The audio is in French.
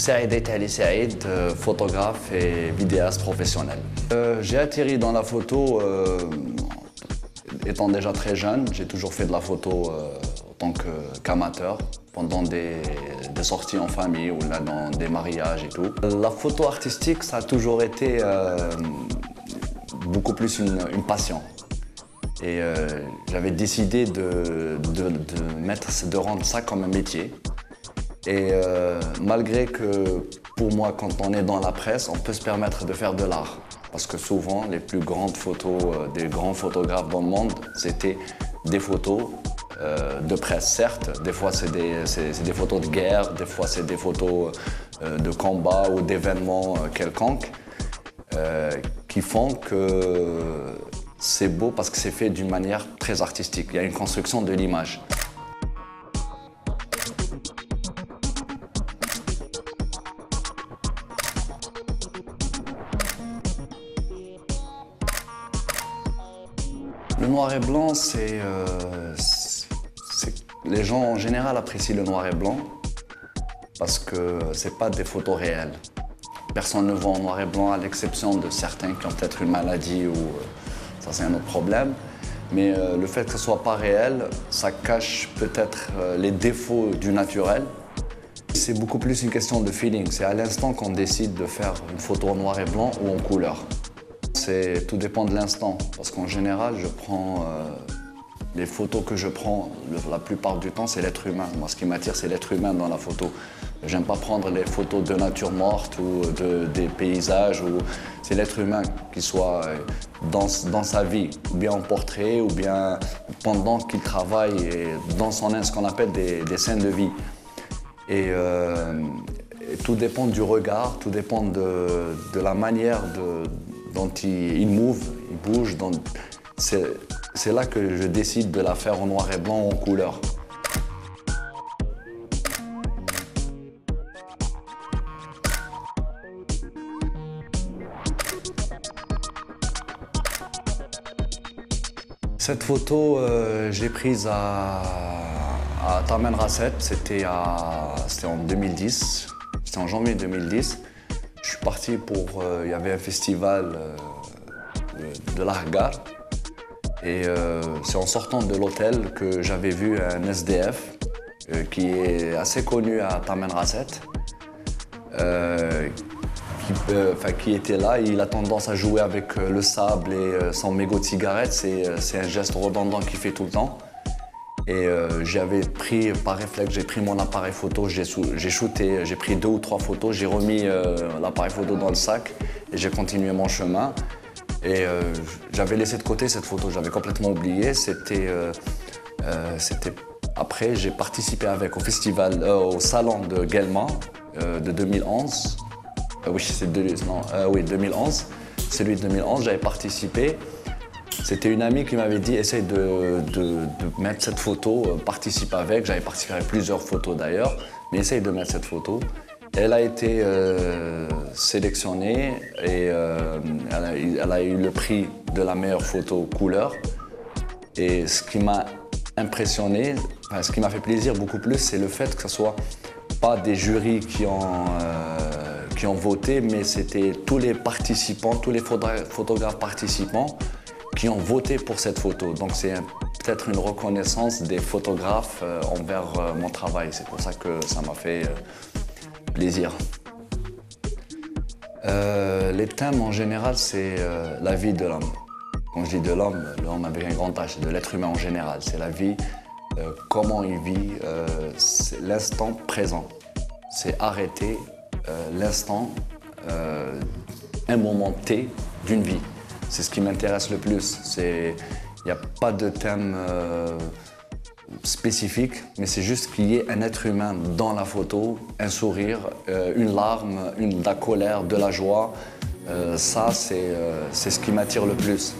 Saïd Ali Saïd, photographe et vidéaste professionnel. J'ai atterri dans la photo étant déjà très jeune. J'ai toujours fait de la photo en tant qu'amateur pendant des sorties en famille ou là dans des mariages et tout. La photo artistique, ça a toujours été beaucoup plus une passion. Et j'avais décidé de rendre ça comme un métier. Et malgré que pour moi, quand on est dans la presse, on peut se permettre de faire de l'art. Parce que souvent, les plus grandes photos des grands photographes dans le monde, c'était des photos de presse, certes. Des fois, c'est des photos de guerre, des fois, c'est des photos de combat ou d'événements quelconques qui font que c'est beau parce que c'est fait d'une manière très artistique. Il y a une construction de l'image. Le noir et blanc, les gens en général apprécient le noir et blanc parce que c'est pas des photos réelles. Personne ne voit en noir et blanc à l'exception de certains qui ont peut-être une maladie ou ça c'est un autre problème. Mais le fait que ce soit pas réel, ça cache peut-être les défauts du naturel. C'est beaucoup plus une question de feeling. C'est à l'instant qu'on décide de faire une photo en noir et blanc ou en couleur. Tout dépend de l'instant, parce qu'en général, je prends les photos que je prends, la plupart du temps, c'est l'être humain. Moi, ce qui m'attire, c'est l'être humain dans la photo. J'aime pas prendre les photos de nature morte ou des paysages. C'est l'être humain qui soit dans sa vie, ou bien en portrait, ou bien pendant qu'il travaille et dans ce qu'on appelle des scènes de vie. Et tout dépend du regard, tout dépend de la manière dont il bouge. C'est là que je décide de la faire en noir et blanc ou en couleur. Cette photo, je l'ai prise à Taman Rasset, c'était en 2010, c'était en janvier 2010. Je suis parti il y avait un festival de l'Argar et c'est en sortant de l'hôtel que j'avais vu un SDF qui est assez connu à Taman Rasset, qui était là. Il a tendance à jouer avec le sable et son mégot de cigarette, c'est un geste redondant qu'il fait tout le temps. Et j'avais pris, par réflexe, j'ai pris mon appareil photo, j'ai shooté, j'ai pris 2 ou 3 photos, j'ai remis l'appareil photo dans le sac et j'ai continué mon chemin. Et j'avais laissé de côté cette photo, j'avais complètement oublié. Après, j'ai participé au salon de Guelma de 2011. Oui, 2011. Celui de 2011, j'avais participé. C'était une amie qui m'avait dit « essaye de mettre cette photo, participe avec ». J'avais participé à plusieurs photos d'ailleurs, mais essaye de mettre cette photo. Elle a été sélectionnée et elle a eu le prix de la meilleure photo couleur. Et ce qui m'a impressionné, ce qui m'a fait plaisir beaucoup plus, c'est le fait que ce soit pas des jurys qui ont voté, mais c'était tous les participants, tous les photographes participants qui ont voté pour cette photo. Donc c'est peut-être une reconnaissance des photographes envers mon travail. C'est pour ça que ça m'a fait plaisir. Les thèmes en général, c'est la vie de l'homme. Quand je dis de l'homme avec un grand H, de l'être humain en général. C'est la vie, comment il vit, c'est l'instant présent. C'est arrêter l'instant, un moment T d'une vie. C'est ce qui m'intéresse le plus. Il n'y a pas de thème spécifique, mais c'est juste qu'il y ait un être humain dans la photo, un sourire, une larme, de la colère, de la joie. Ça, c'est ce qui m'attire le plus.